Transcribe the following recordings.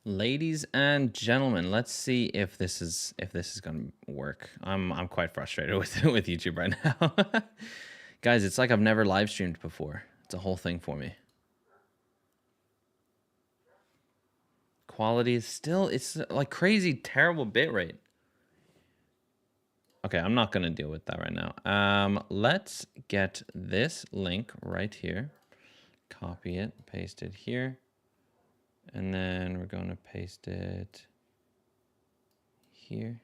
Ladies and gentlemen, let's see if this is gonna work. I'm quite frustrated with with YouTube right now. Guys, it's like I've never live streamed before. It's a whole thing for me. Quality is still, it's like crazy terrible bitrate. Okay, I'm not gonna deal with that right now. Let's get this link right here. Copy it, paste it here. And then we're gonna paste it here.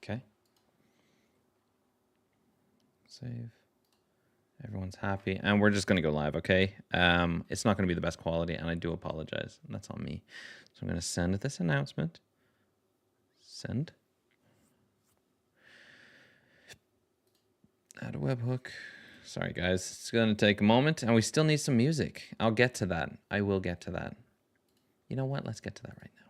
Okay. Save. Everyone's happy. And we're just going to go live, okay? It's not going to be the best quality, and I do apologize. That's on me. So I'm going to send this announcement. Send. Add a webhook. Sorry, guys. It's going to take a moment, and we still need some music. I'll get to that. I will get to that. You know what? Let's get to that right now.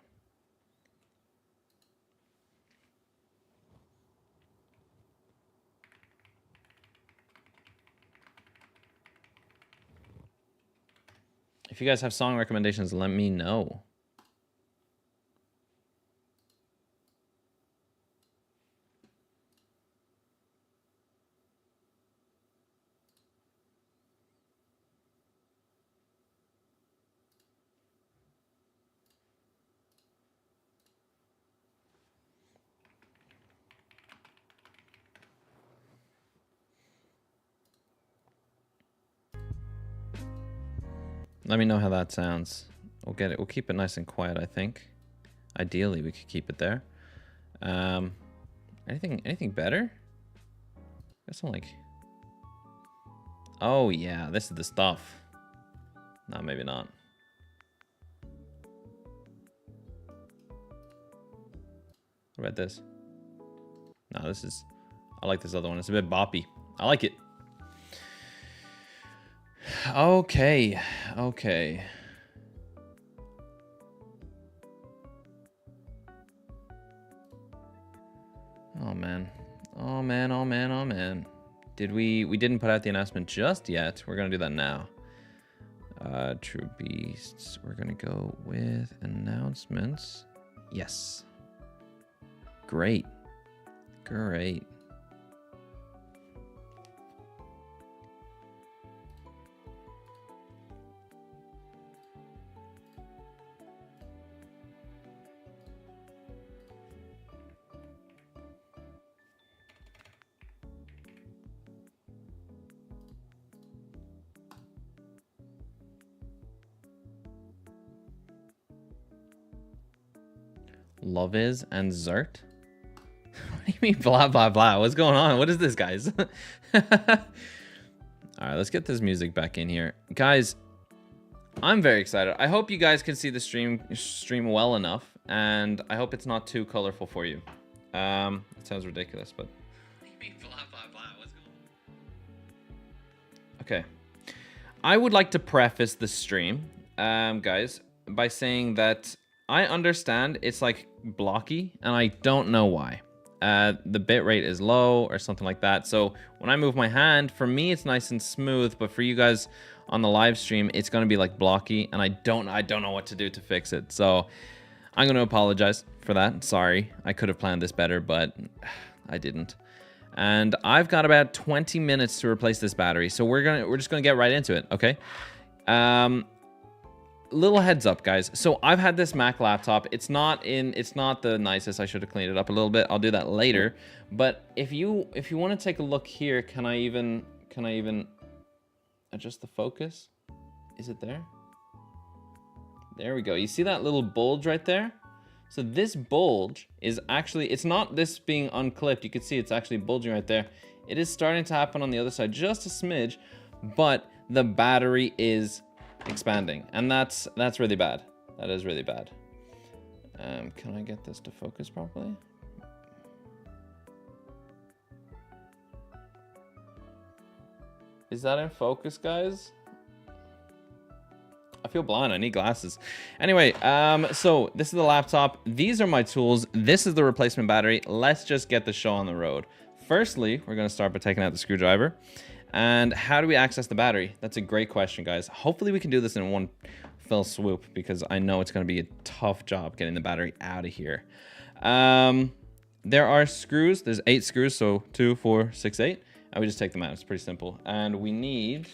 If you guys have song recommendations, let me know. Let me know how that sounds. We'll get it. We'll keep it nice and quiet, I think. Ideally, we could keep it there. Anything better? Guess I'm like... Oh, yeah. This is the stuff. No, maybe not. What about this? No, this is... I like this other one. It's a bit boppy. I like it. Okay. Okay. Oh, man. Oh, man. Oh, man. Oh, man. We didn't put out the announcement just yet. We're going to do that now. True Beasts. We're going to go with announcements. Yes. Great. Great. Love is and Zert? What do you mean blah blah blah? What's going on? What is this, guys? Alright, let's get this music back in here. Guys, I'm very excited. I hope you guys can see the stream well enough, and I hope it's not too colorful for you. It sounds ridiculous, but what do you mean blah blah blah? What's going on? Okay. I would like to preface the stream, guys, by saying that I understand it's like blocky, and I don't know why. The bitrate is low or something like that. So when I move my hand, for me it's nice and smooth, but for you guys on the live stream, it's gonna be like blocky, and I don't know what to do to fix it. So I'm gonna apologize for that. Sorry, I could have planned this better, but I didn't. And I've got about 20 minutes to replace this battery, so we're just gonna get right into it, okay? Little heads up, guys. So I've had this Mac laptop. It's not the nicest. I should have cleaned it up a little bit. I'll do that later. But if you want to take a look here, can I even adjust the focus? Is it there? There we go. You see that little bulge right there? So this bulge is actually, it's not this being unclipped. You can see it's actually bulging right there. It is starting to happen on the other side, just a smidge, but the battery is expanding, and that's really bad. That is really bad. Can I get this to focus properly? Is that in focus, guys? I feel blind. I need glasses. Anyway, so this is the laptop. These are my tools. This is the replacement battery. Let's just get the show on the road. Firstly, we're going to start by taking out the screwdriver. And how do we access the battery? That's a great question, guys. Hopefully we can do this in one fell swoop, because I know it's going to be a tough job getting the battery out of here. There are screws. There's 8 screws, so 2, 4, 6, 8. And we just take them out. It's pretty simple. And we need,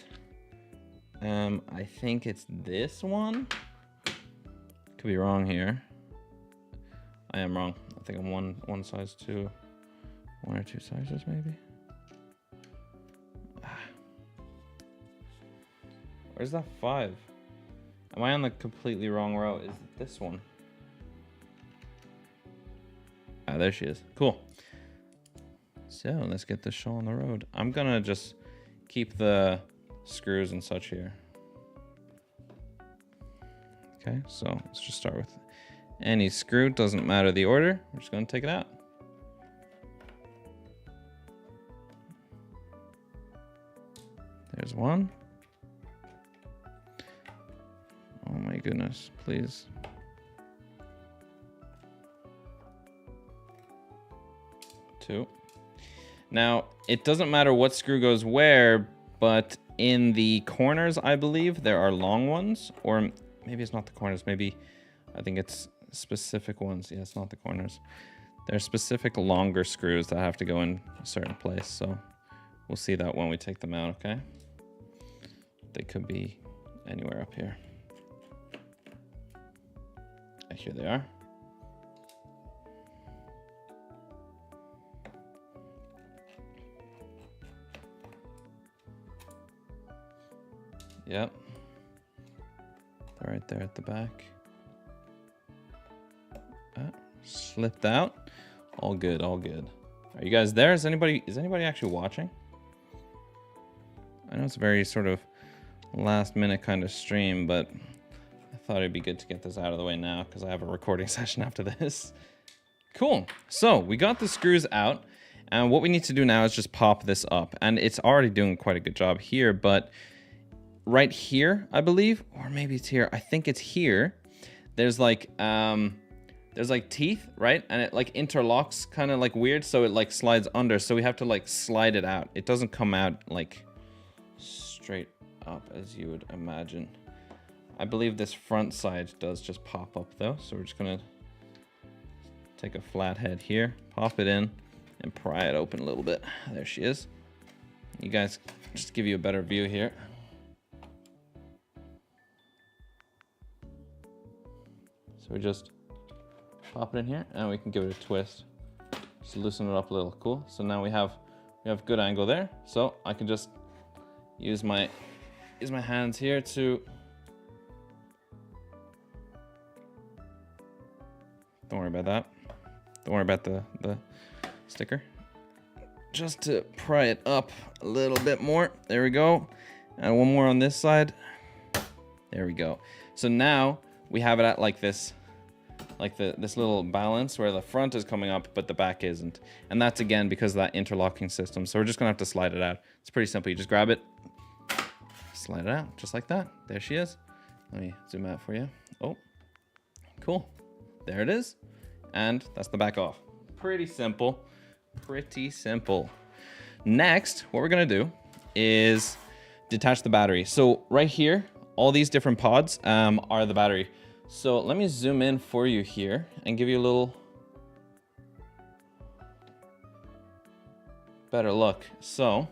I think it's this one. Could be wrong here. I am wrong. I think I'm one size too. 1 or 2 sizes maybe. Where's that 5? Am I on the completely wrong row? Is it this one? Ah, there she is. Cool. So let's get this show on the road. I'm gonna just keep the screws and such here. Okay, so let's just start with any screw. Doesn't matter the order. We're just gonna take it out. There's one. Oh my goodness, please. Two. Now, it doesn't matter what screw goes where, but in the corners, I believe, there are long ones. Or maybe it's not the corners. Maybe, I think it's specific ones. Yeah, it's not the corners. There are specific longer screws that have to go in a certain place. So we'll see that when we take them out, okay? They could be anywhere up here. Here they are. Yep. They're right there at the back. Slipped out. All good, all good. Are you guys there? Is anybody actually watching? I know it's a very sort of last minute kind of stream, but I thought it'd be good to get this out of the way now because I have a recording session after this. Cool. So we got the screws out, and what we need to do now is just pop this up, and it's already doing quite a good job here, but right here, I believe, or maybe it's here. I think it's here. There's like teeth, right? And it like interlocks kind of like weird, so it like slides under. So we have to like slide it out. It doesn't come out like straight up as you would imagine. I believe this front side does just pop up though. So we're just gonna take a flat head here, pop it in, and pry it open a little bit. There she is. You guys, just to give you a better view here. So we just pop it in here and we can give it a twist. Just loosen it up a little. Cool. So now we have good angle there. So I can just use my hands here to, don't worry about that. Don't worry about the sticker. Just to pry it up a little bit more. There we go. And one more on this side. There we go. So now we have it at like this, like this little balance where the front is coming up, but the back isn't. And that's again because of that interlocking system. So we're just gonna have to slide it out. It's pretty simple. You just grab it, slide it out, just like that. There she is. Let me zoom out for you. Oh, cool. There it is. And that's the back off. Pretty simple, pretty simple. Next, what we're gonna do is detach the battery. So right here, all these different pods are the battery. So let me zoom in for you here and give you a little better look. So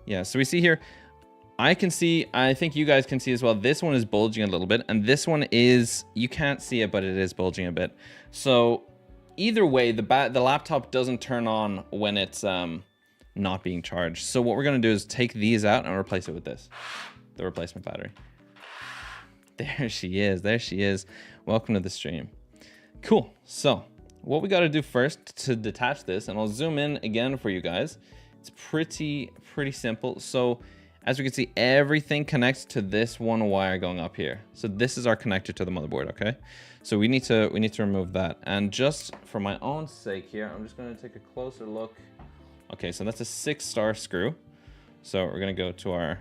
yeah, so we see here, I can see, I think you guys can see as well, this one is bulging a little bit, and this one is, you can't see it, but it is bulging a bit. So either way, the laptop doesn't turn on when it's not being charged. So what we're gonna do is take these out and replace it with this, the replacement battery. There she is, there she is. Welcome to the stream. Cool, so what we gotta do first to detach this, and I'll zoom in again for you guys. It's pretty simple. So as we can see, everything connects to this one wire going up here. So this is our connector to the motherboard, okay? So we need to remove that. And just for my own sake here, I'm just gonna take a closer look. Okay, so that's a 6-star screw. So we're gonna go to our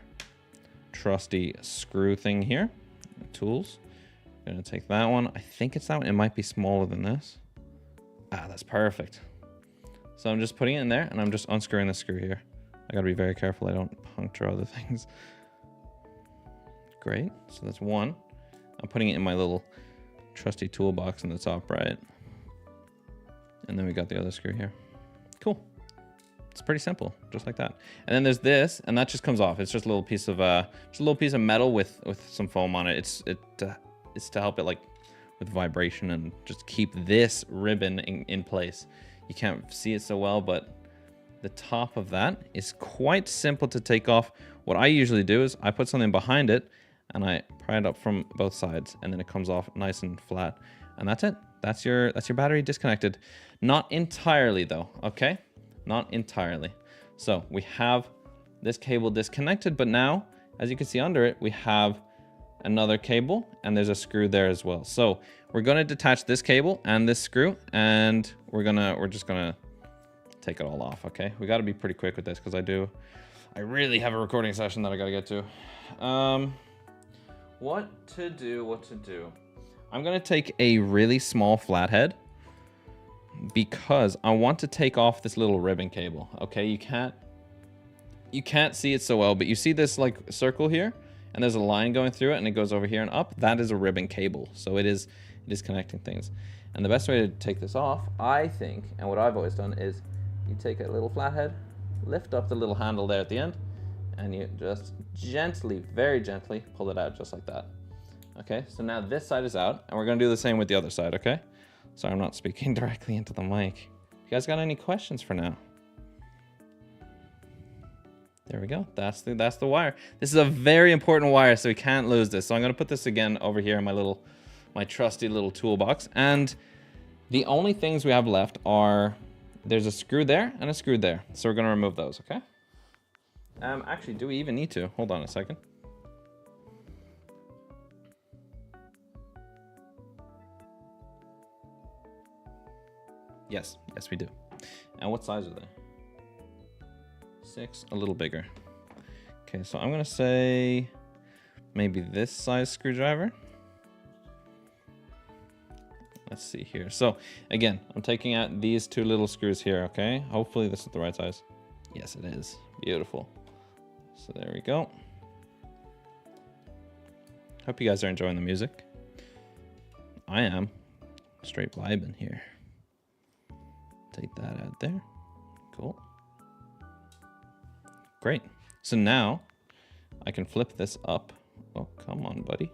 trusty screw thing here. Tools. I'm gonna take that one. I think it's that one. It might be smaller than this. Ah, that's perfect. So I'm just putting it in there and I'm just unscrewing the screw here. I gotta be very careful I don't puncture other things. Great, so that's one. I'm putting it in my little trusty toolbox in the top right. And then we got the other screw here. Cool. It's pretty simple, just like that. And then there's this, and that just comes off. It's just a little piece of metal with some foam on it. It's to help it like with vibration and just keep this ribbon in place. You can't see it so well, but the top of that is quite simple to take off. What I usually do is I put something behind it and I pry it up from both sides, and then it comes off nice and flat. And that's it. That's your battery disconnected. Not entirely though, okay? Not entirely. So we have this cable disconnected, but now, as you can see under it, we have another cable and there's a screw there as well. So we're gonna detach this cable and this screw, and we're just gonna take it all off, okay? We gotta be pretty quick with this because I really have a recording session that I gotta get to. What to do? I'm gonna take a really small flathead because I want to take off this little ribbon cable, okay? You can't see it so well, but you see this like circle here, and there's a line going through it, and it goes over here and up. That is a ribbon cable, so it is connecting things. And the best way to take this off, I think, and what I've always done, is you take a little flathead, lift up the little handle there at the end, and you just gently, very gently, pull it out just like that. Okay, so now this side is out, and we're gonna do the same with the other side, okay? Sorry, I'm not speaking directly into the mic. You guys got any questions for now? There we go. That's the wire. This is a very important wire, so we can't lose this. So I'm gonna put this again over here in my trusty little toolbox. And the only things we have left are, there's a screw there and a screw there. So we're gonna remove those, okay? Actually, do we even need to? Hold on a second. Yes, we do. And what size are they? 6, a little bigger. Okay, so I'm gonna say maybe this size screwdriver. Let's see here. So again, I'm taking out these 2 little screws here, okay? Hopefully this is the right size. Yes, it is. Beautiful. So there we go. Hope you guys are enjoying the music. I am. Straight vibing here. Take that out there. Cool. Great. So now I can flip this up. Oh, come on, buddy.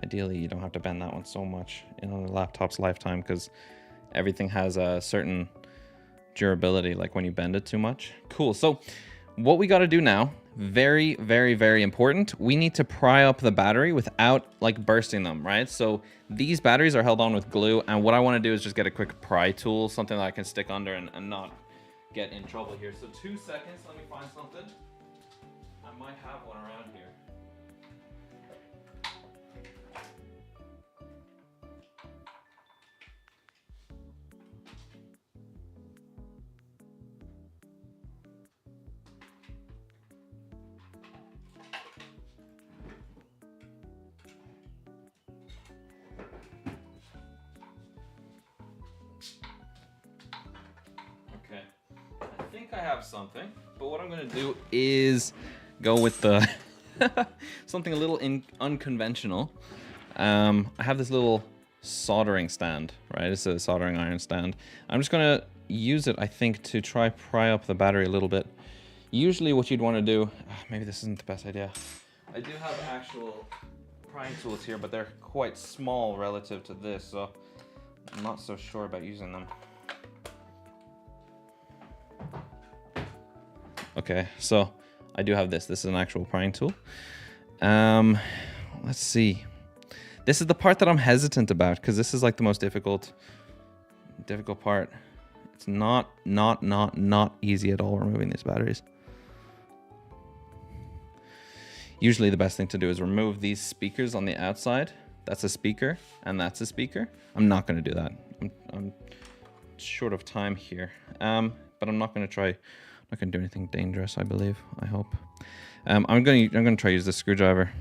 Ideally, you don't have to bend that one so much in a laptop's lifetime because everything has a certain durability, like when you bend it too much. Cool. So what we got to do now, very, very, very important. We need to pry up the battery without like bursting them, right? So these batteries are held on with glue, and what I want to do is just get a quick pry tool, something that I can stick under and not get in trouble here. So 2 seconds, let me find something. I might have one around here. I have something, but what I'm going to do is go with the something a little unconventional. I have this little soldering stand, right? It's a soldering iron stand. I'm just going to use it, I think, to try pry up the battery a little bit. Usually what you'd want to do, maybe this isn't the best idea. I do have actual prying tools here, but they're quite small relative to this, so I'm not so sure about using them. Okay, so I do have this. This is an actual prying tool. Let's see. This is the part that I'm hesitant about because this is like the most difficult part. It's not easy at all removing these batteries. Usually the best thing to do is remove these speakers on the outside. That's a speaker and that's a speaker. I'm not going to do that. I'm short of time here. But I'm not going to try Not gonna do anything dangerous, I believe. I hope. I'm gonna try to use this screwdriver.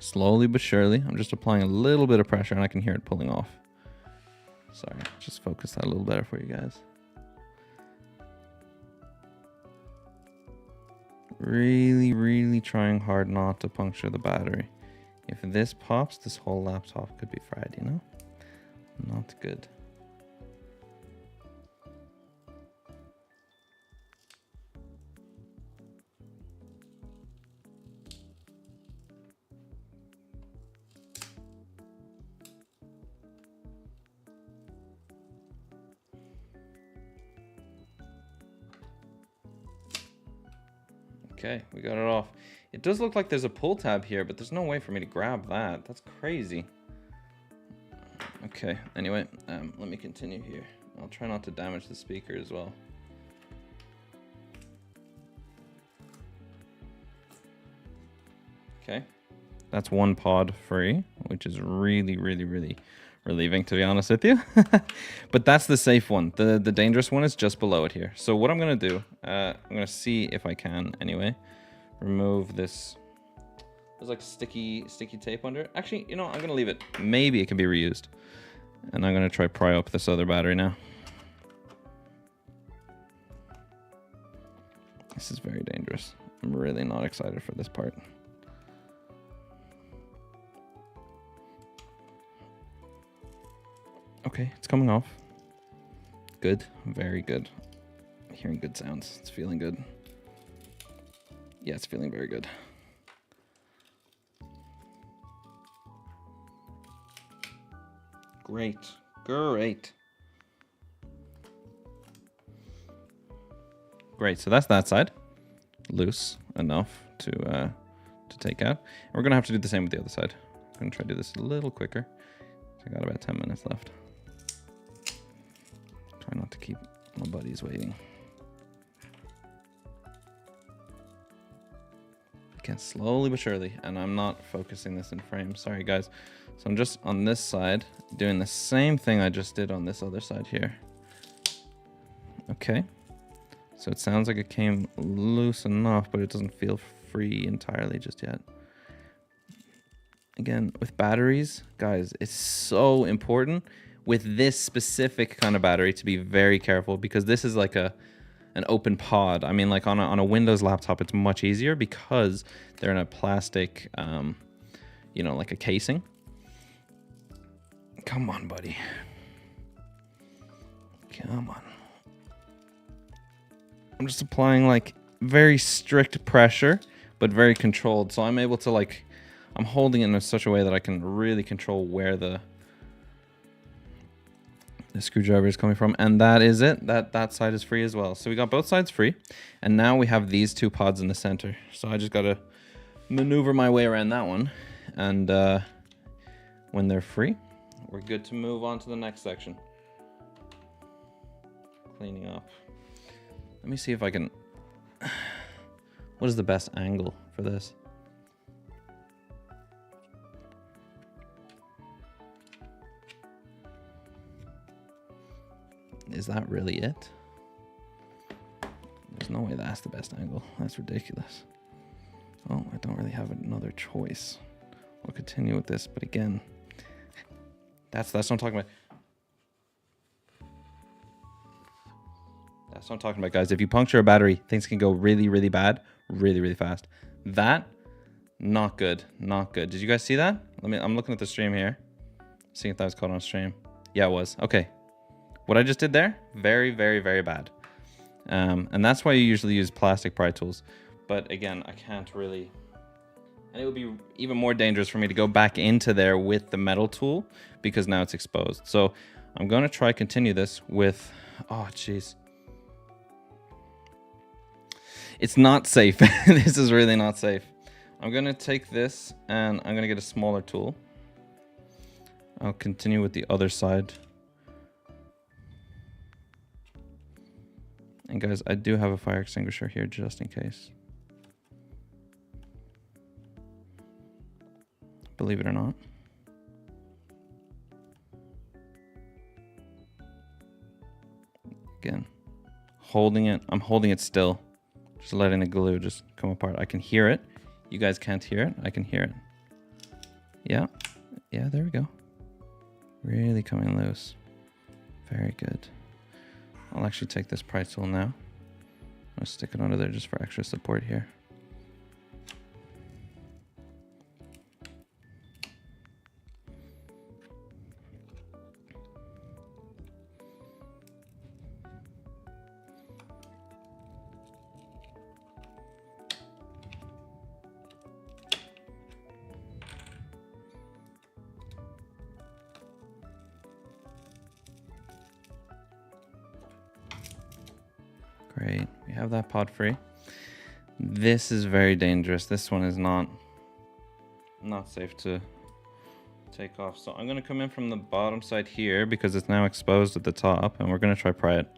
Slowly but surely, I'm just applying a little bit of pressure and I can hear it pulling off. Sorry, just focus that a little better for you guys. Really, really trying hard not to puncture the battery. If this pops, this whole laptop could be fried, you know? Not good. Okay, we got it off. It does look like there's a pull tab here, but there's no way for me to grab that. That's crazy. Okay, anyway, let me continue here. I'll try not to damage the speaker as well. Okay, that's one pod free, which is really, really, really relieving, to be honest with you. But that's the safe one. The dangerous one is just below it here. So what I'm gonna do, I'm gonna see if I can anyway remove this. There's like sticky tape under it. Actually, you know, I'm gonna leave it. Maybe it can be reused. And I'm gonna try pry up this other battery now. This is very dangerous. I'm really not excited for this part. Okay, it's coming off. Good, very good. I'm hearing good sounds. It's feeling good. Yeah, it's feeling very good. Great, great. Great, so that's that side. Loose enough to take out. And we're gonna have to do the same with the other side. I'm gonna try to do this a little quicker. I got about 10 minutes left. Try not to keep my buddies waiting. Again, slowly but surely, and I'm not focusing this in frame. Sorry, guys. So I'm just on this side, doing the same thing I just did on this other side here. Okay. So it sounds like it came loose enough, but it doesn't feel free entirely just yet. Again, with batteries, guys, it's so important with this specific kind of battery to be very careful, because this is like an open pod. I mean, like on a Windows laptop, it's much easier because they're in a plastic, you know, like a casing. Come on, buddy. Come on. I'm just applying like very strict pressure, but very controlled. So I'm able to like, I'm holding it in such a way that I can really control where the screwdriver is coming from. And that is it. That side is free as well. So we got both sides free. And now we have these two pods in the center. So I just got to maneuver my way around that one. And when they're free, we're good to move on to the next section. Cleaning up. Let me see if I can... What is the best angle for this? Is that really it? There's no way that's the best angle. That's ridiculous. Oh, I don't really have another choice. I'll continue with this, but again, that's what I'm talking about. That's what I'm talking about, guys. If you puncture a battery, things can go really, really bad, really, really fast. That, not good, not good. Did you guys see that? I'm looking at the stream here. Seeing if that was caught on stream. Yeah, it was. Okay. What I just did there, very, very, very bad. And that's why you usually use plastic pry tools. But again, I can't really... And it would be even more dangerous for me to go back into there with the metal tool because now it's exposed. So I'm going to try continue this with... Oh, jeez. It's not safe. This is really not safe. I'm going to take this and I'm going to get a smaller tool. I'll continue with the other side. And guys, I do have a fire extinguisher here just in case. Believe it or not. Again, holding it. I'm holding it still. Just letting the glue just come apart. I can hear it. You guys can't hear it. I can hear it. Yeah. Yeah, there we go. Really coming loose. Very good. I'll actually take this pry tool now. I'll stick it under there just for extra support here. Great, we have that pod free. This is very dangerous. This one is not safe to take off. So I'm gonna come in from the bottom side here because it's now exposed at the top, and we're gonna try pry it.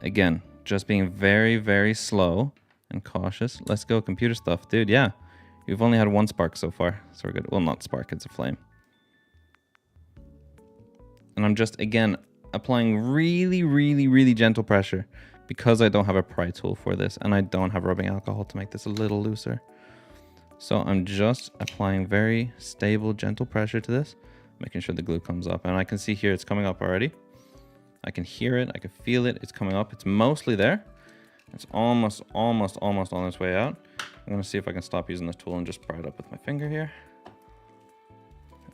Again, just being very, very slow and cautious. Let's go, computer stuff. Dude, yeah. You've only had one spark so far, so we're good. Well, not spark, it's a flame. And I'm just, again, applying really, really, really gentle pressure because I don't have a pry tool for this and I don't have rubbing alcohol to make this a little looser. So I'm just applying very stable, gentle pressure to this, making sure the glue comes up. And I can see here it's coming up already. I can hear it, I can feel it, it's coming up. It's mostly there. It's almost on its way out. I'm gonna see if I can stop using the tool and just pry it up with my finger here.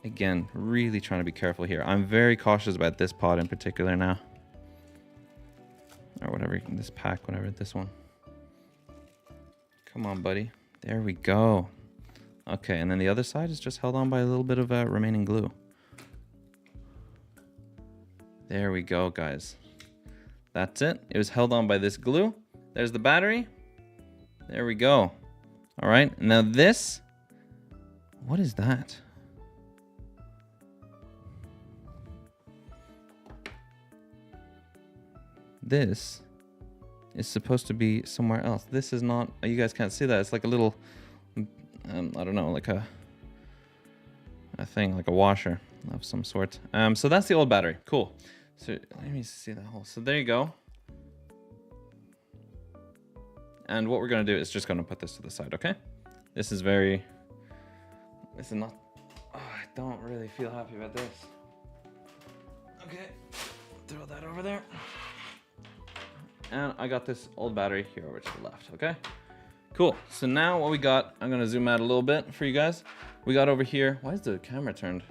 Again, really trying to be careful here. I'm very cautious about this pod in particular now. Or whatever, this pack, whatever, this one. Come on, buddy. There we go. Okay, and then the other side is just held on by a little bit of remaining glue. There we go, guys. That's it. It was held on by this glue. There's the battery. There we go. All right, now this, what is that? This is supposed to be somewhere else. This is not, you guys can't see that. It's like a little, I don't know, like a thing, like a washer of some sort. So that's the old battery. Cool. So let me see that hole. So there you go. And what we're going to do is just going to put this to the side, okay? This is not, I don't really feel happy about this. Okay, throw that over there. And I got this old battery here over to the left, okay? Cool, so now what we got, I'm gonna zoom out a little bit for you guys. We got over here, why is the camera turned?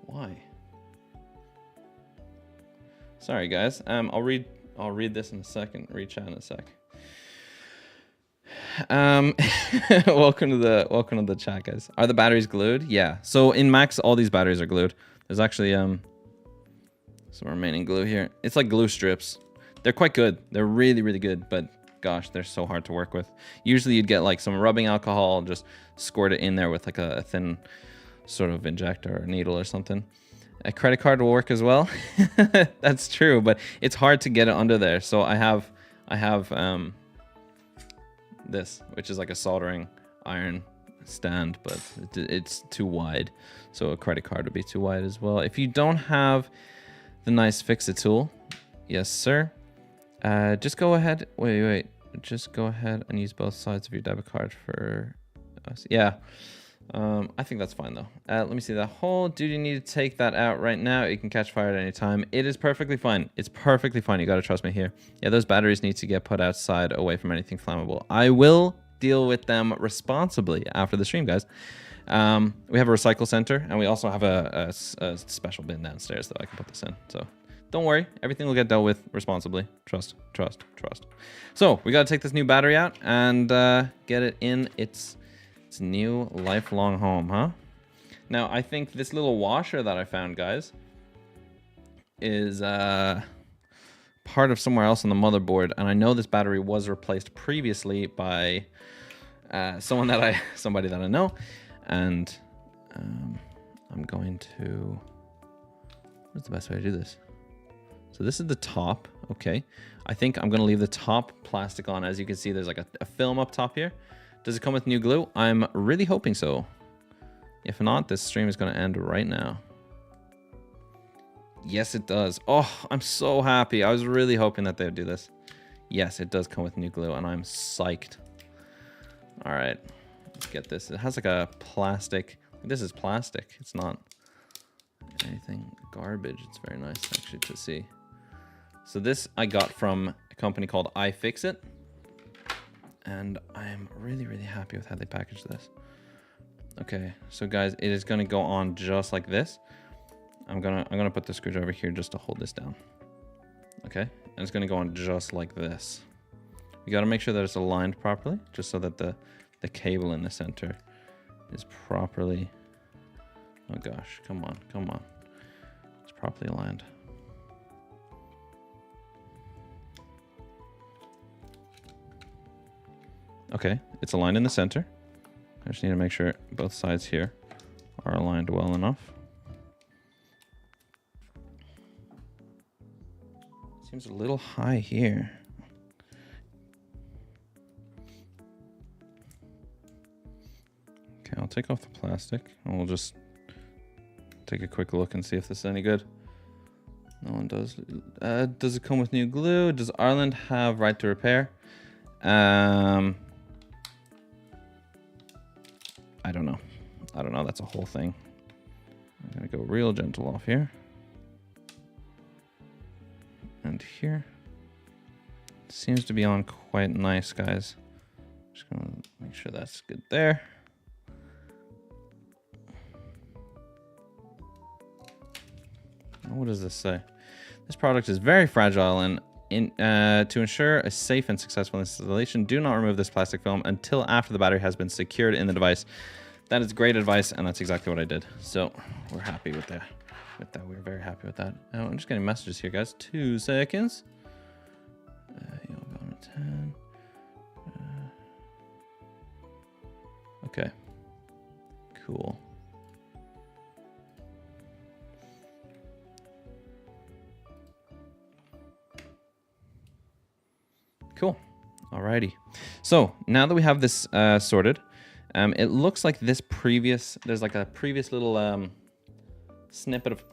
Why? Sorry guys, I'll read this in a second, read chat in a sec. Welcome to the chat, guys. Are the batteries glued? Yeah. So in Macs, all these batteries are glued. There's actually some remaining glue here. It's like glue strips. They're quite good. They're really, really good, but gosh, they're so hard to work with. Usually you'd get like some rubbing alcohol, just squirt it in there with like a thin sort of injector or needle or something. A credit card will work as well. That's true, but it's hard to get it under there. So I have this, which is like a soldering iron stand, but it's too wide. So a credit card would be too wide as well. If you don't have the nice fix-it tool, yes, sir. Just go ahead. Wait. Just go ahead and use both sides of your debit card for us. Yeah. I think that's fine though. Let me see that hole. Do you need to take that out right now? It can catch fire at any time. It is perfectly fine. It's perfectly fine. You got to trust me here. Yeah, those batteries need to get put outside away from anything flammable. I will deal with them responsibly after the stream, guys. We have a recycle center and we also have a special bin downstairs that I can put this in. So don't worry. Everything will get dealt with responsibly. Trust. So we got to take this new battery out and get it in its new lifelong home, huh? Now, I think this little washer that I found, guys, is part of somewhere else on the motherboard. And I know this battery was replaced previously by somebody that I know. And I'm going to, what's the best way to do this? So this is the top, okay. I think I'm gonna leave the top plastic on. As you can see, there's like a film up top here. Does it come with new glue? I'm really hoping so. If not, this stream is gonna end right now. Yes, it does. Oh, I'm so happy. I was really hoping that they would do this. Yes, it does come with new glue, and I'm psyched. All right, let's get this. It has like a plastic. This is plastic. It's not anything garbage. It's very nice actually to see. So this I got from a company called iFixit, and I'm really, really happy with how they packaged this. Okay, so guys, it is gonna go on just like this. I'm gonna put the screwdriver here just to hold this down. Okay, and it's gonna go on just like this. You gotta make sure that it's aligned properly, just so that the cable in the center is properly. Oh gosh, come on, come on. It's properly aligned. Okay, it's aligned in the center. I just need to make sure both sides here are aligned well enough. Seems a little high here. Okay, I'll take off the plastic and we'll just take a quick look and see if this is any good. No one does. Does it come with new glue? Does Ireland have right to repair? I don't know. I don't know. That's a whole thing. I'm gonna go real gentle off here. And here. Seems to be on quite nice, guys. Just gonna make sure that's good there. What does this say? This product is very fragile and to ensure a safe and successful installation, do not remove this plastic film until after the battery has been secured in the device. That is great advice, and that's exactly what I did. So we're happy with that. We're very happy with that. Oh, I'm just getting messages here, guys. 2 seconds. You'll go on to 10. Okay. Cool. Cool. Alrighty. So now that we have this sorted, it looks like there's like a previous little snippet of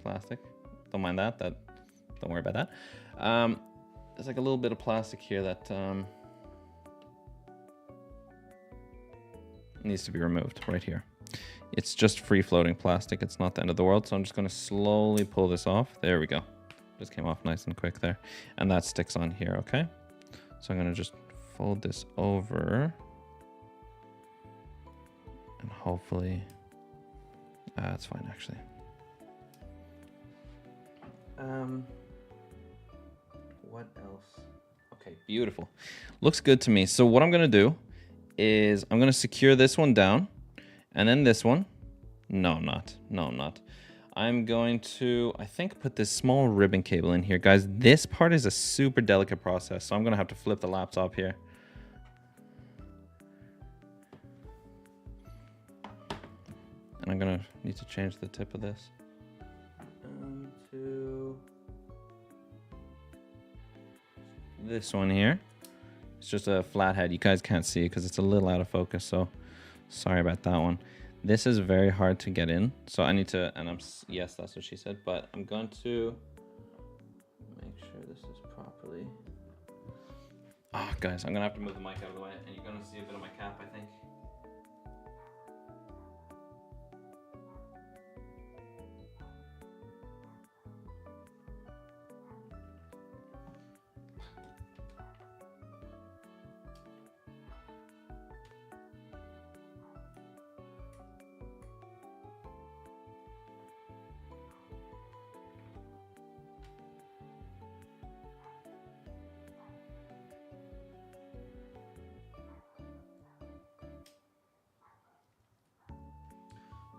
plastic. Don't mind that. Don't worry about that. There's like a little bit of plastic here that needs to be removed right here. It's just free floating plastic. It's not the end of the world. So I'm just going to slowly pull this off. There we go. Just came off nice and quick there. And that sticks on here, okay? So I'm going to just fold this over. And hopefully, that's fine actually. What else? Okay, beautiful. Looks good to me. So what I'm going to do is I'm going to secure this one down and then this one. No, I'm not. No, I'm not. I'm going to, I think, put this small ribbon cable in here. Guys, this part is a super delicate process, so I'm going to have to flip the laptop here. And I'm going to need to change the tip of this. To this one here. It's just a flathead. You guys can't see it because it's a little out of focus, so sorry about that one. This is very hard to get in, so I need to, and yes, that's what she said, but I'm going to make sure this is properly. Oh, guys, I'm gonna have to move the mic out of the way, and you're gonna see a bit of my cap, I think.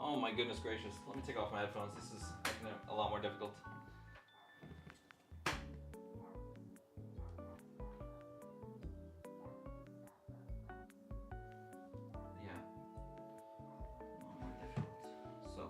Oh my goodness gracious. Let me take off my headphones. This is making it a lot more difficult. Yeah. A lot more difficult. So.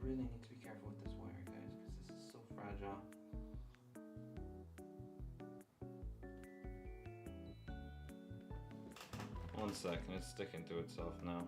really need to be careful with this wire, guys, because this is so fragile. One second, it's sticking to itself now.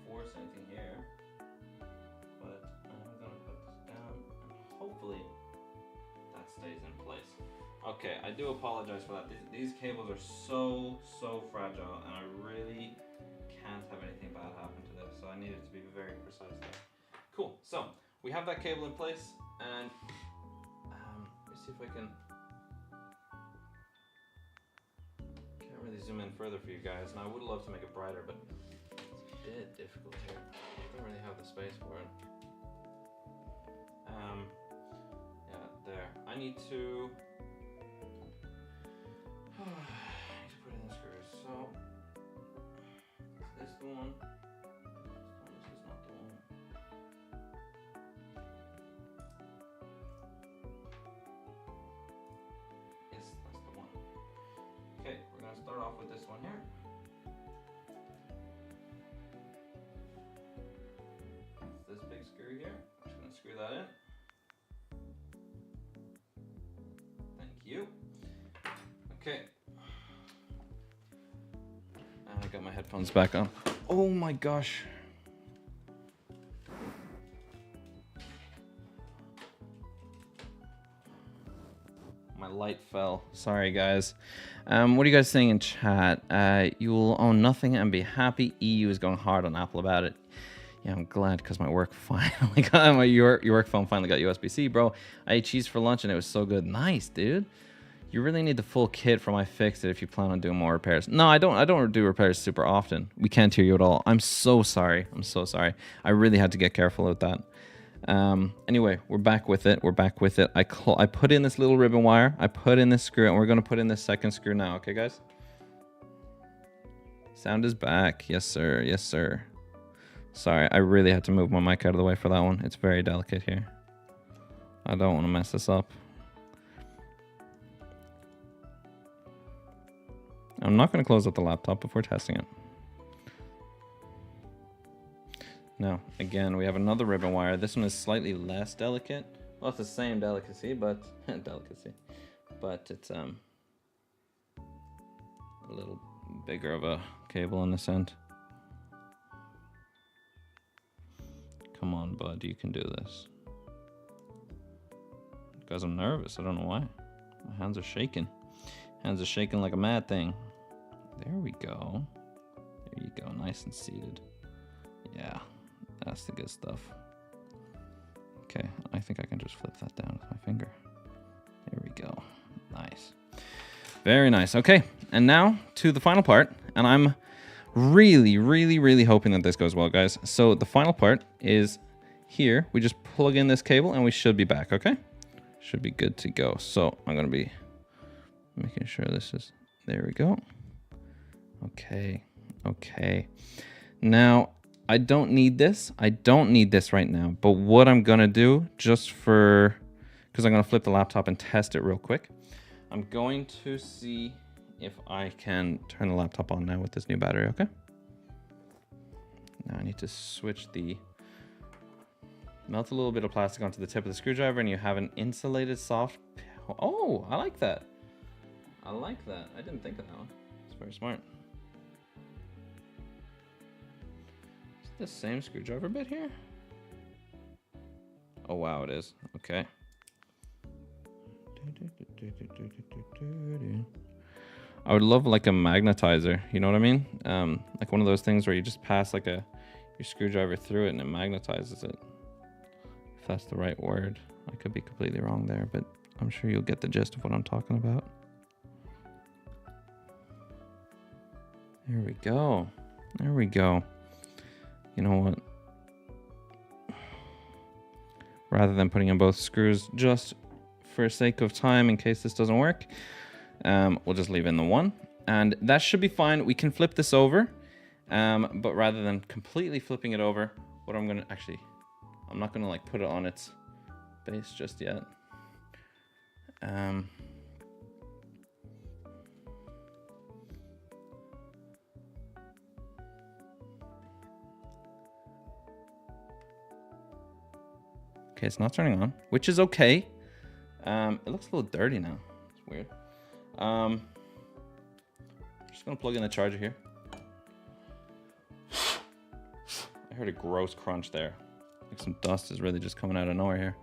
Force anything here, but I'm gonna put this down and hopefully that stays in place. Okay, I do apologize for that. These cables are so fragile, and I really can't have anything bad happen to this, so I needed to be very precise there. Cool, so we have that cable in place, and let me see if I can't really zoom in further for you guys, and I would love to make it brighter, but bit difficult here. I don't really have the space for it. Yeah, there. I need to put in the screws. So is this the one? This is not the one. Yes, that's the one. Okay, we're gonna start off with this one here. This big screw here. I'm just going to screw that in. Thank you. Okay. I got my headphones back on. Oh my gosh. My light fell. Sorry, guys. What are you guys saying in chat? You will own nothing and be happy. EU is going hard on Apple about it. Yeah, I'm glad because my work finally got your work phone finally got USB-C, bro. I ate cheese for lunch and it was so good. Nice, dude. You really need the full kit for my fix-it if you plan on doing more repairs. No, I don't do repairs super often. We can't hear you at all. I'm so sorry. I'm so sorry. I really had to get careful with that. Anyway, we're back with it. We're back with it. I put in this little ribbon wire. I put in this screw, and we're going to put in this second screw now. Okay, guys? Sound is back. Yes, sir. Yes, sir. Sorry, I really had to move my mic out of the way for that one. It's very delicate here. I don't want to mess this up. I'm not going to close up the laptop before testing it. Now, again, we have another ribbon wire. This one is slightly less delicate. Well, it's the same delicacy, but it's a little bigger of a cable on this end. Come on, bud, you can do this. Guys, I'm nervous. I don't know why. My hands are shaking. Hands are shaking like a mad thing. There we go. There you go, nice and seated. Yeah, that's the good stuff. Okay, I think I can just flip that down with my finger. There we go. Nice. Very nice. Okay, and now to the final part. And I'm really hoping that this goes well, guys. So the final part is here. We just plug in this cable and we should be back, okay? Should be good to go. So I'm going to be making sure this is... There we go. Okay. Okay. Now, I don't need this. I don't need this right now. But what I'm going to do, just for... because I'm going to flip the laptop and test it real quick. I'm going to see if I can turn the laptop on now with this new battery, okay? Now I need to switch the... Melt a little bit of plastic onto the tip of the screwdriver and you have an insulated soft... Oh, I like that. I like that. I didn't think of that one. It's very smart. Is it the same screwdriver bit here? Oh, wow, it is. Okay. I would love like a magnetizer, you know what I mean? Like one of those things where you just pass like your screwdriver through it and it magnetizes it. If that's the right word. I could be completely wrong there, but I'm sure you'll get the gist of what I'm talking about. There we go. There we go. You know what? Rather than putting in both screws, just for sake of time, in case this doesn't work, we'll just leave in the one. And that should be fine. We can flip this over. But rather than completely flipping it over, what I'm gonna actually, I'm not gonna like put it on its base just yet. Okay, it's not turning on, which is okay. It looks a little dirty now. It's weird. I'm just gonna plug in the charger here. I heard a gross crunch there. Like some dust is really just coming out of nowhere here.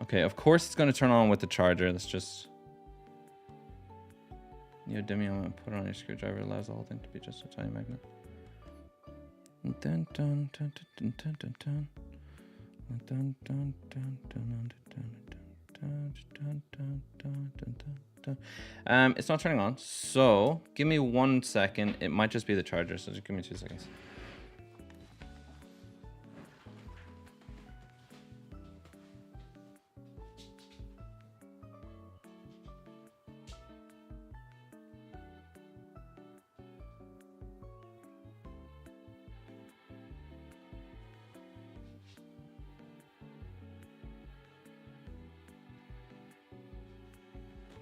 Okay, of course it's gonna turn on with the charger. Let's just neodymium and put it on your screwdriver. It allows the whole thing to be just a tiny magnet. Dun, dun, dun, dun, dun, dun, dun. Dun, dun, dun, dun, dun, dun, dun, dun, dun, dun. It's not turning on, so give me 1 second. It might just be the charger, so just give me 2 seconds.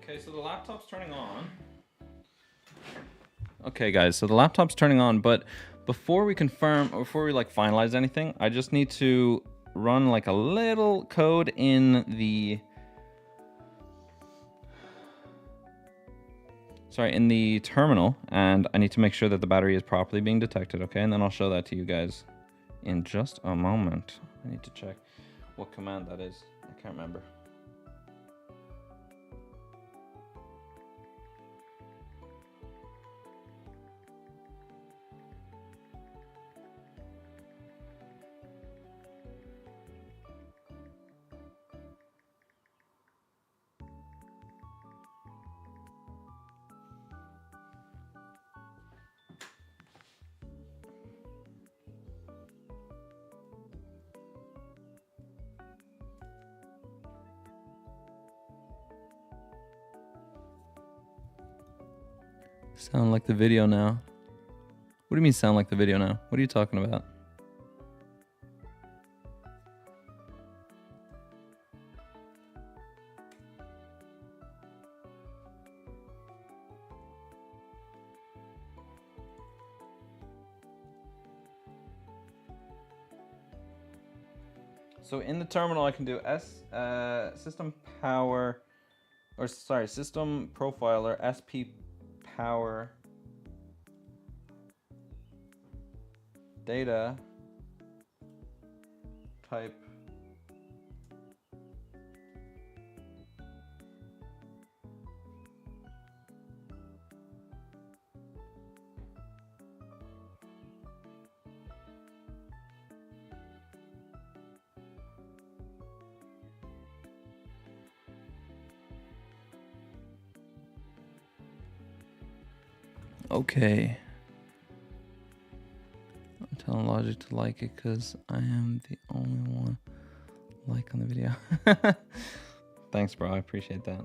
Okay, so the laptop's turning on. Okay, guys, so the laptop's turning on, but before we confirm, or before we like finalize anything, I just need to run like a little code in the, in the terminal, and I need to make sure that the battery is properly being detected, okay? And then I'll show that to you guys in just a moment. I need to check what command that is. I can't remember. Sound like the video now. What do you mean sound like the video now? What are you talking about? So in the terminal I can do system power, or sorry, system profiler SP power data type okay. I'm telling Logic to like it because I am the only one like on the video. Thanks, bro. I appreciate that.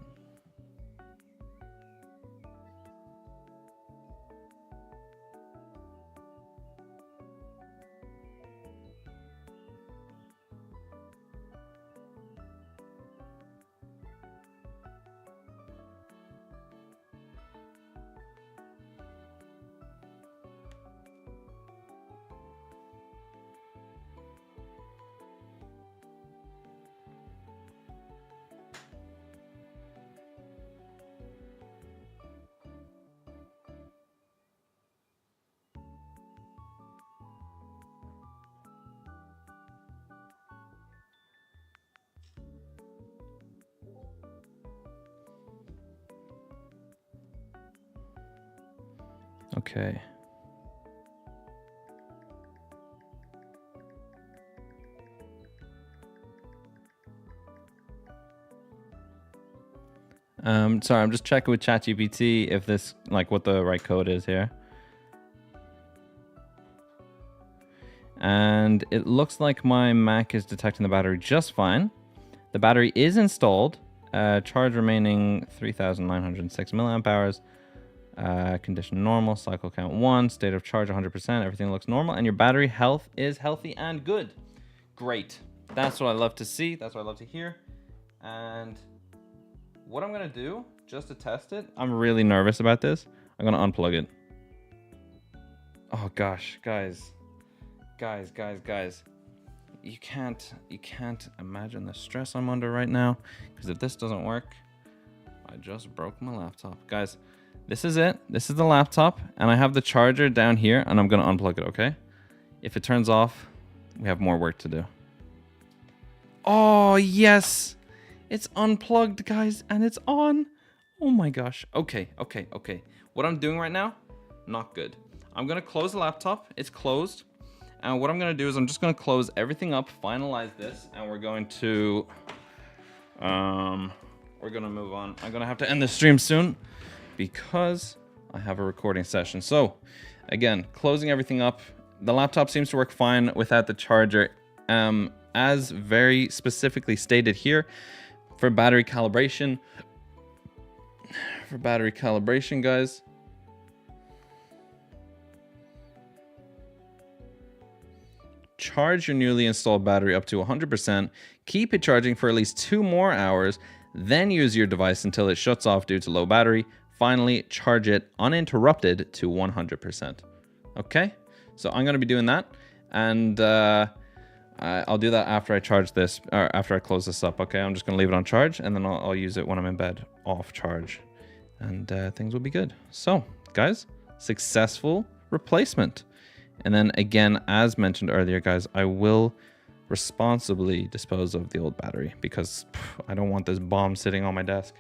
Okay. Sorry, I'm just checking with ChatGPT if this, like, what the right code is here. And it looks like my Mac is detecting the battery just fine. The battery is installed. Charge remaining 3,906 milliamp hours. Condition normal, cycle count 1, state of charge 100%. Everything looks normal, and your battery health is healthy and good. Great. That's what I love to see. That's what I love to hear. And what I'm gonna do, just to test it, I'm really nervous about this. I'm gonna unplug it. Oh gosh, guys. You can't imagine the stress I'm under right now, because if this doesn't work, I just broke my laptop. Guys, this is it. This is the laptop, and I have the charger down here, and I'm gonna unplug it, okay? If it turns off, we have more work to do. Oh, yes! It's unplugged, guys, and it's on. Oh my gosh. Okay. What I'm doing right now, not good. I'm gonna close the laptop. It's closed. And what I'm gonna do is I'm just gonna close everything up, finalize this, and we're going to, we're gonna move on. I'm gonna have to end the stream soon because I have a recording session. So again, closing everything up. The laptop seems to work fine without the charger. As very specifically stated here, for battery calibration, guys, charge your newly installed battery up to 100%, keep it charging for at least 2 more hours, then use your device until it shuts off due to low battery. Finally, charge it uninterrupted to 100%. Okay, so I'm going to be doing that, and I'll do that after I charge this, or after I close this up. Okay, I'm just going to leave it on charge, and then I'll use it when I'm in bed off charge, and things will be good. So, guys, successful replacement. And then again, as mentioned earlier, guys, I will responsibly dispose of the old battery because I don't want this bomb sitting on my desk.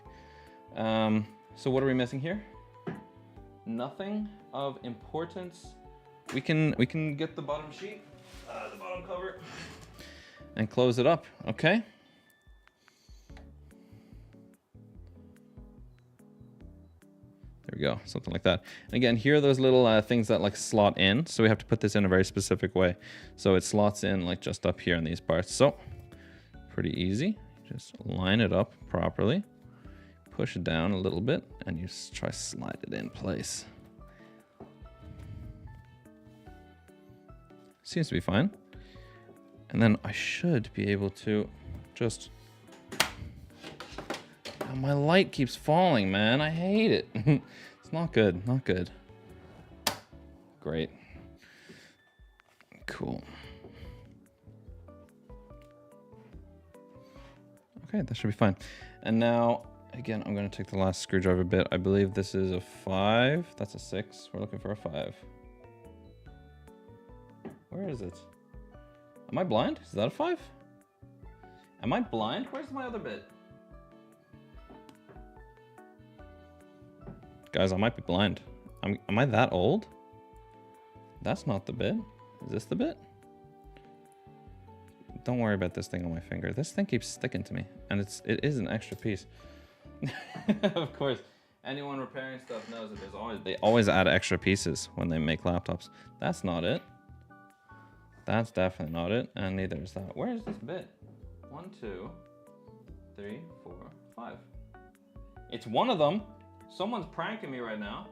So what are we missing here? Nothing of importance. We can get the bottom sheet, the bottom cover, and close it up. Okay. There we go, something like that. And again, here are those little things that like slot in. So we have to put this in a very specific way. So it slots in like just up here in these parts. So pretty easy. Just line it up properly, push it down a little bit, and you just try to slide it in place. Seems to be fine. And then I should be able to just... Oh, my light keeps falling, man. I hate it. It's not good, not good. Great. Cool. Okay, that should be fine. And now, again, I'm going to take the last screwdriver bit. I believe this is a 5. That's a 6. We're looking for a 5. Where is it? Am I blind? Is that a 5? Am I blind? Where's my other bit? Guys, I might be blind. Am I that old? That's not the bit. Is this the bit? Don't worry about this thing on my finger. This thing keeps sticking to me, and it is an extra piece. Of course, anyone repairing stuff knows that they always add extra pieces when they make laptops. That's not it. That's definitely not it, and neither is that. Where is this bit? 1, 2, 3, 4, 5. It's one of them. Someone's pranking me right now.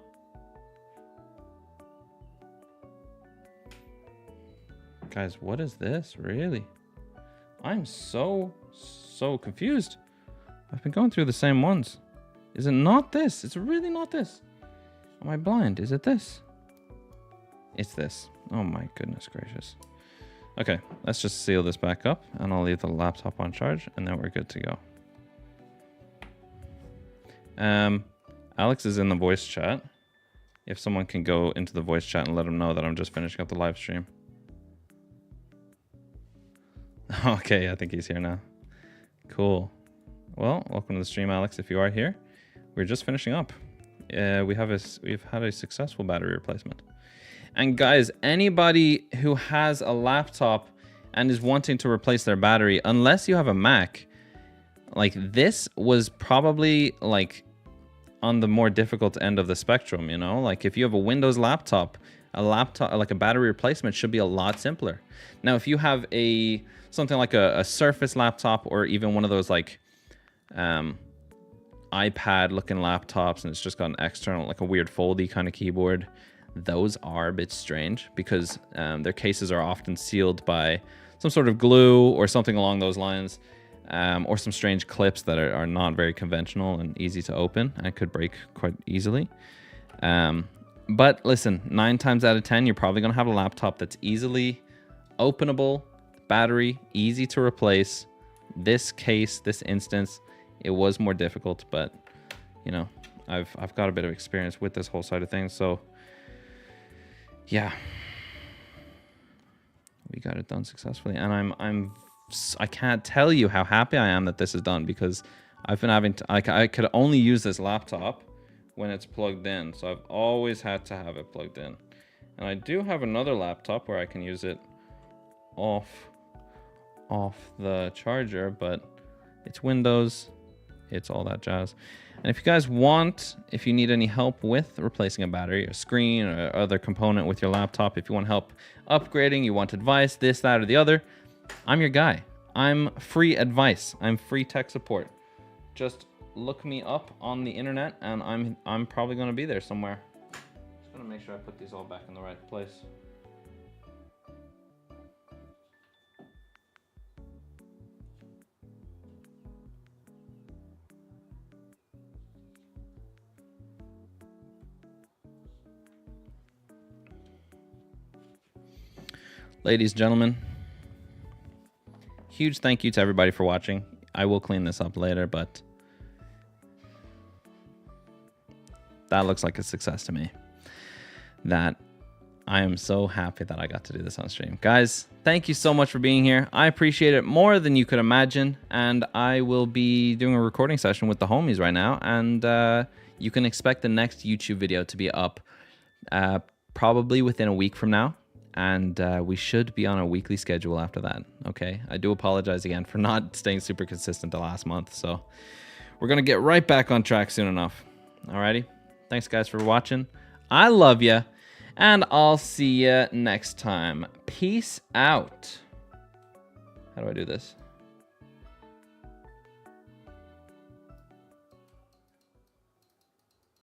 Guys, what is this? Really? I'm so confused. I've been going through the same ones. Is it not this? It's really not this. Am I blind? Is it this? It's this. Oh my goodness gracious. Okay, let's just seal this back up, and I'll leave the laptop on charge, and then we're good to go. Alex is in the voice chat. If someone can go into the voice chat and let him know that I'm just finishing up the live stream. Okay, I think he's here now. Cool. Well, welcome to the stream, Alex. If you are here, we're just finishing up. We've had a successful battery replacement. And guys, anybody who has a laptop and is wanting to replace their battery, unless you have a Mac, like this was probably like on the more difficult end of the spectrum, you know? Like if you have a Windows laptop, like a battery replacement should be a lot simpler. Now, if you have something like a Surface laptop, or even one of those like iPad looking laptops, and it's just got an external, like a weird foldy kind of keyboard, those are a bit strange because their cases are often sealed by some sort of glue or something along those lines, or some strange clips that are not very conventional and easy to open and could break quite easily. But listen, 9 times out of 10, you're probably going to have a laptop that's easily openable, battery, easy to replace. This case, this instance, it was more difficult, but you know, I've got a bit of experience with this whole side of things, so yeah, we got it done successfully, and I can't tell you how happy I am that this is done, because I've been having to, I could only use this laptop when it's plugged in, so I've always had to have it plugged in. And I do have another laptop where I can use it off the charger, but it's Windows, it's all that jazz. And if you guys if you need any help with replacing a battery, a screen, or other component with your laptop, if you want help upgrading, you want advice, this, that, or the other, I'm your guy. I'm free advice. I'm free tech support. Just look me up on the internet, and I'm probably going to be there somewhere. Just going to make sure I put these all back in the right place. Ladies, gentlemen, huge thank you to everybody for watching. I will clean this up later, but that looks like a success to me. That I am so happy that I got to do this on stream. Guys, thank you so much for being here. I appreciate it more than you could imagine, and I will be doing a recording session with the homies right now, and you can expect the next YouTube video to be up probably within a week from now. And we should be on a weekly schedule after that. Okay, I do apologize again for not staying super consistent the last month, so we're gonna get right back on track soon enough. Alrighty, thanks guys for watching. I love you, and I'll see you next time. Peace out. How do I do this?